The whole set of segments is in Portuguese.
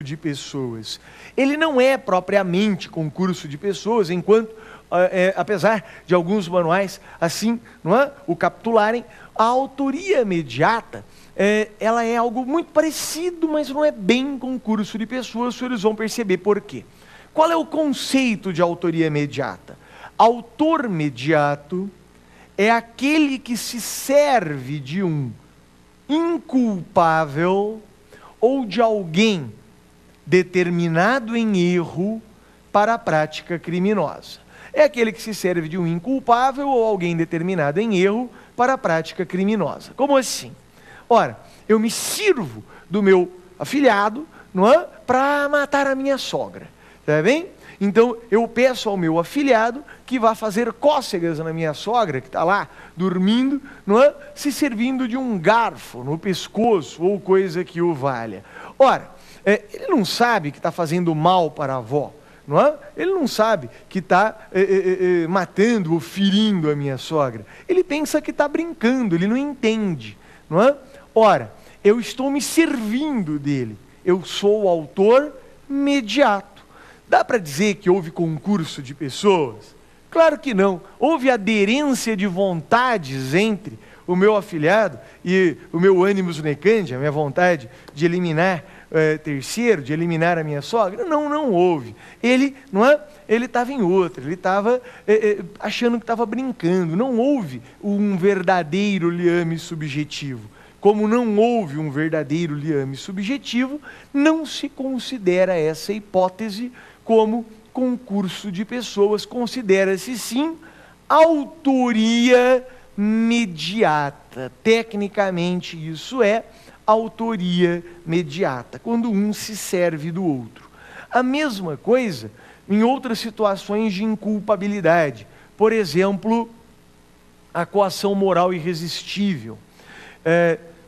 de pessoas. Ele não é propriamente concurso de pessoas, enquanto, apesar de alguns manuais assim, não é, o capitularem, a autoria imediata, ela é algo muito parecido, mas não é bem concurso de pessoas, vocês vão perceber por quê. Qual é o conceito de autoria imediata? Autor imediato é aquele que se serve de um inculpável ou de alguém determinado em erro para a prática criminosa. É aquele que se serve de um inculpável ou alguém determinado em erro para a prática criminosa. Como assim? Ora, eu me sirvo do meu afilhado, não é, para matar a minha sogra, tá bem? Então eu peço ao meu afilhado que vá fazer cócegas na minha sogra, que está lá dormindo, não é? Se servindo de um garfo no pescoço ou coisa que o valha. Ora, ele não sabe que está fazendo mal para a avó, não é? Ele não sabe que está matando ou ferindo a minha sogra. Ele pensa que está brincando, ele não entende, não é? Ora, eu estou me servindo dele, eu sou o autor imediato. Dá para dizer que houve concurso de pessoas? Claro que não. Houve aderência de vontades entre o meu afilhado e o meu animus necandi, a minha vontade de eliminar terceiro, de eliminar a minha sogra? Não, não houve. Ele, não é? Ele estava em outra, ele estava achando que estava brincando. Não houve um verdadeiro liame subjetivo. Como não houve um verdadeiro liame subjetivo, não se considera essa hipótese como concurso de pessoas, considera-se sim autoria mediata. Tecnicamente isso é autoria mediata, quando um se serve do outro. A mesma coisa em outras situações de inculpabilidade, por exemplo, a coação moral irresistível.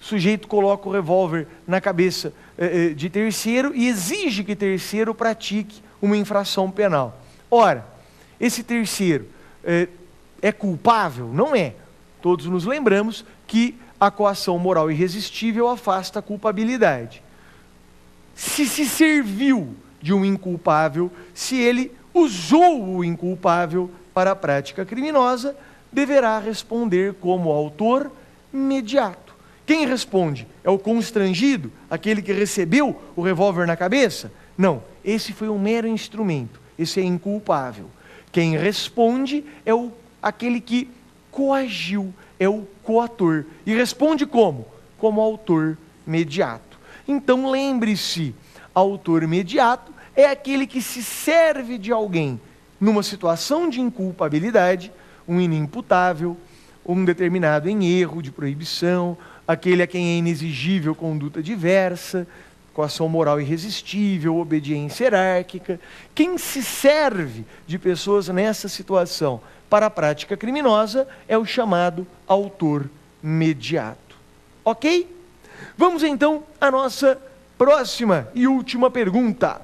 O sujeito coloca o revólver na cabeça de terceiro e exige que terceiro pratique uma infração penal. Ora, esse terceiro é culpável? Não é. Todos nos lembramos que a coação moral irresistível afasta a culpabilidade. Se serviu de um inculpável, se ele usou o inculpável para a prática criminosa, deverá responder como autor imediato. Quem responde? É o constrangido? Aquele que recebeu o revólver na cabeça? Não, esse foi um mero instrumento, esse é inculpável. Quem responde é aquele que coagiu, é o coator. E responde como? Como autor imediato. Então lembre-se, autor imediato é aquele que se serve de alguém numa situação de inculpabilidade, um inimputável, um determinado em erro de proibição, aquele a quem é inexigível conduta diversa, coação moral irresistível, obediência hierárquica. Quem se serve de pessoas nessa situação para a prática criminosa é o chamado autor imediato. Ok? Vamos então à nossa próxima e última pergunta.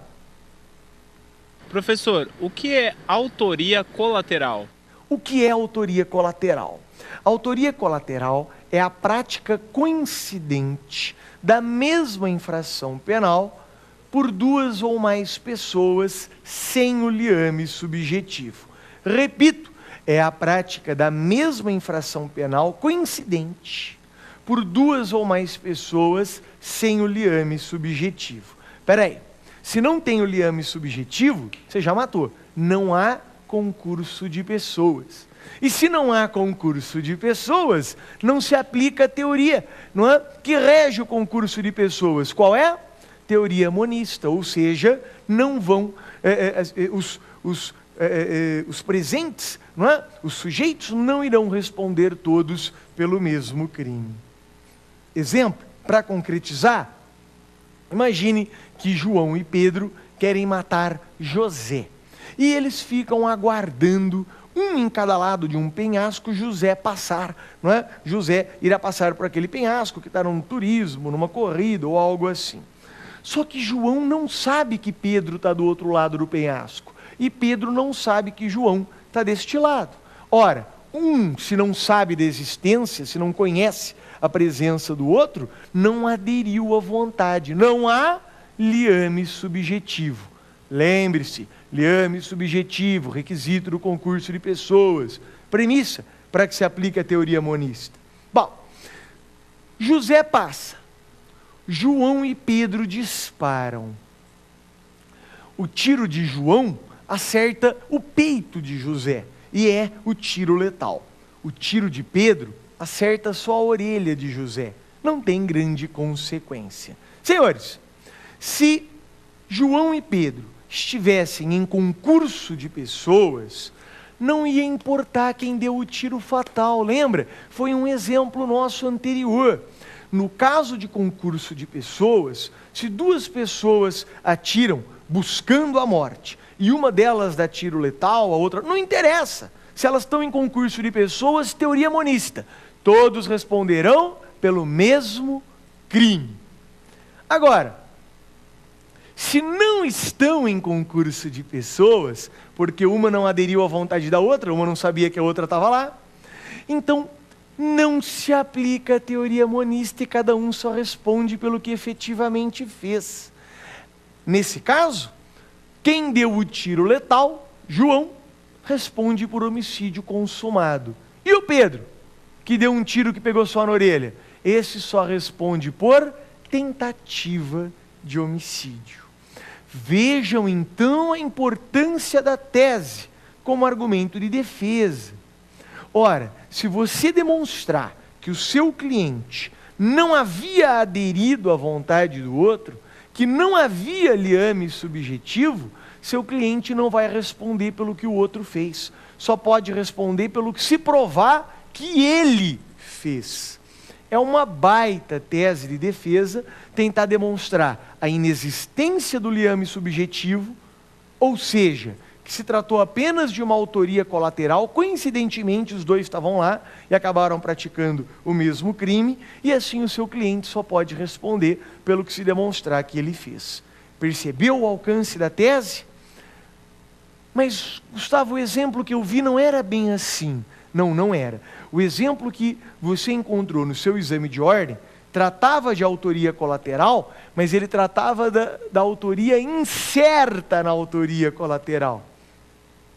Professor, o que é autoria colateral? O que é autoria colateral? Autoria colateral é a prática coincidente da mesma infração penal por duas ou mais pessoas sem o liame subjetivo. Repito, é a prática da mesma infração penal coincidente por duas ou mais pessoas sem o liame subjetivo. Espera aí, se não tem o liame subjetivo, você já matou. Não há concurso de pessoas. E se não há concurso de pessoas, não se aplica a teoria, não é? Que rege o concurso de pessoas. Qual é? Teoria monista, ou seja, não vão os presentes, não é? Os sujeitos não irão responder todos pelo mesmo crime. Exemplo, para concretizar, imagine que João e Pedro querem matar José. E eles ficam aguardando, um em cada lado de um penhasco, José passar, não é? José irá passar por aquele penhasco que está num turismo, numa corrida ou algo assim. Só que João não sabe que Pedro está do outro lado do penhasco. E Pedro não sabe que João está deste lado. Ora, se não sabe da existência, se não conhece a presença do outro, não aderiu à vontade. Não há liame subjetivo. Lembre-se, liame subjetivo, requisito do concurso de pessoas, premissa para que se aplique a teoria monista. Bom, José passa, João e Pedro disparam. O tiro de João acerta o peito de José, e é o tiro letal. O tiro de Pedro acerta só a orelha de José. Não tem grande consequência. Senhores, se João e Pedro estivessem em concurso de pessoas, não ia importar quem deu o tiro fatal. Lembra? Foi um exemplo nosso anterior. No caso de concurso de pessoas, se duas pessoas atiram buscando a morte, e uma delas dá tiro letal, a outra, não interessa. Se elas estão em concurso de pessoas, teoria monista, todos responderão pelo mesmo crime. Agora, se não estão em concurso de pessoas, porque uma não aderiu à vontade da outra, uma não sabia que a outra estava lá, então não se aplica a teoria monista e cada um só responde pelo que efetivamente fez. Nesse caso, quem deu o tiro letal, João, responde por homicídio consumado. E o Pedro, que deu um tiro que pegou só na orelha, esse só responde por tentativa de homicídio. Vejam então a importância da tese como argumento de defesa. Ora, se você demonstrar que o seu cliente não havia aderido à vontade do outro, que não havia liame subjetivo, seu cliente não vai responder pelo que o outro fez. Só pode responder pelo que se provar que ele fez. É uma baita tese de defesa tentar demonstrar a inexistência do liame subjetivo, ou seja, que se tratou apenas de uma autoria colateral, coincidentemente os dois estavam lá e acabaram praticando o mesmo crime, e assim o seu cliente só pode responder pelo que se demonstrar que ele fez. Percebeu o alcance da tese? Mas, Gustavo, o exemplo que eu vi não era bem assim. Não era. O exemplo que você encontrou no seu exame de ordem tratava de autoria colateral, mas ele tratava da autoria incerta na autoria colateral.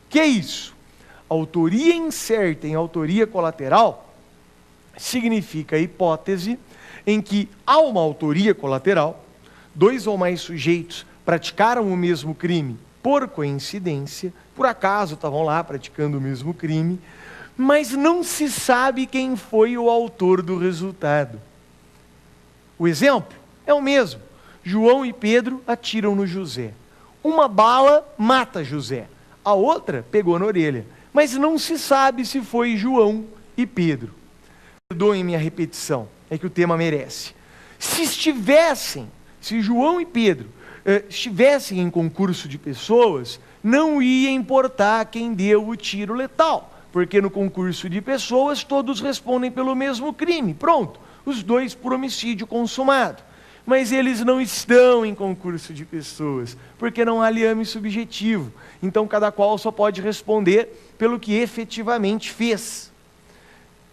Que é isso? Autoria incerta em autoria colateral significa a hipótese em que há uma autoria colateral, dois ou mais sujeitos praticaram o mesmo crime por coincidência, por acaso estavam lá praticando o mesmo crime, mas não se sabe quem foi o autor do resultado. O exemplo é o mesmo. João e Pedro atiram no José. Uma bala mata José, a outra pegou na orelha, mas não se sabe se foi João e Pedro. Perdoem minha repetição, é que o tema merece. Se João e Pedro estivessem em concurso de pessoas, não ia importar quem deu o tiro letal, porque no concurso de pessoas todos respondem pelo mesmo crime, pronto, os dois por homicídio consumado. Mas eles não estão em concurso de pessoas, porque não há liame subjetivo, então cada qual só pode responder pelo que efetivamente fez.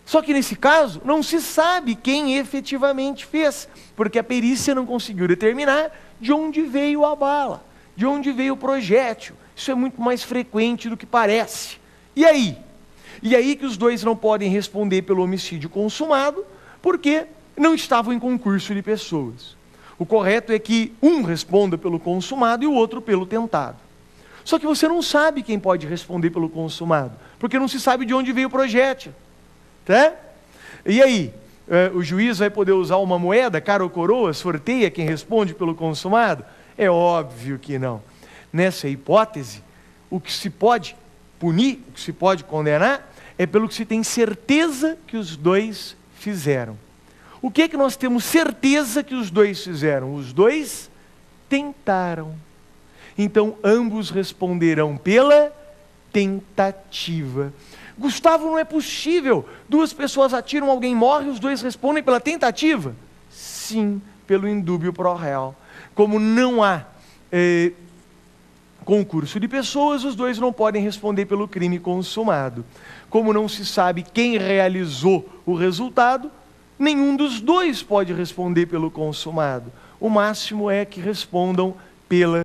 Só que nesse caso, não se sabe quem efetivamente fez, porque a perícia não conseguiu determinar de onde veio a bala, de onde veio o projétil. Isso é muito mais frequente do que parece. E aí? E aí que os dois não podem responder pelo homicídio consumado, porque não estavam em concurso de pessoas. O correto é que um responda pelo consumado e o outro pelo tentado. Só que você não sabe quem pode responder pelo consumado, porque não se sabe de onde veio o projétil. Tá? E aí, o juiz vai poder usar uma moeda, cara ou coroa, sorteia quem responde pelo consumado? É óbvio que não. Nessa hipótese, o que se pode punir, o que se pode condenar, é pelo que se tem certeza que os dois fizeram. O que é que nós temos certeza que os dois fizeram? Os dois tentaram. Então, ambos responderão pela tentativa. Gustavo, não é possível. Duas pessoas atiram, alguém morre, os dois respondem pela tentativa? Sim, pelo indúbio pro réu. Como não há concurso de pessoas, os dois não podem responder pelo crime consumado. Como não se sabe quem realizou o resultado, nenhum dos dois pode responder pelo consumado. o máximo é que respondam pela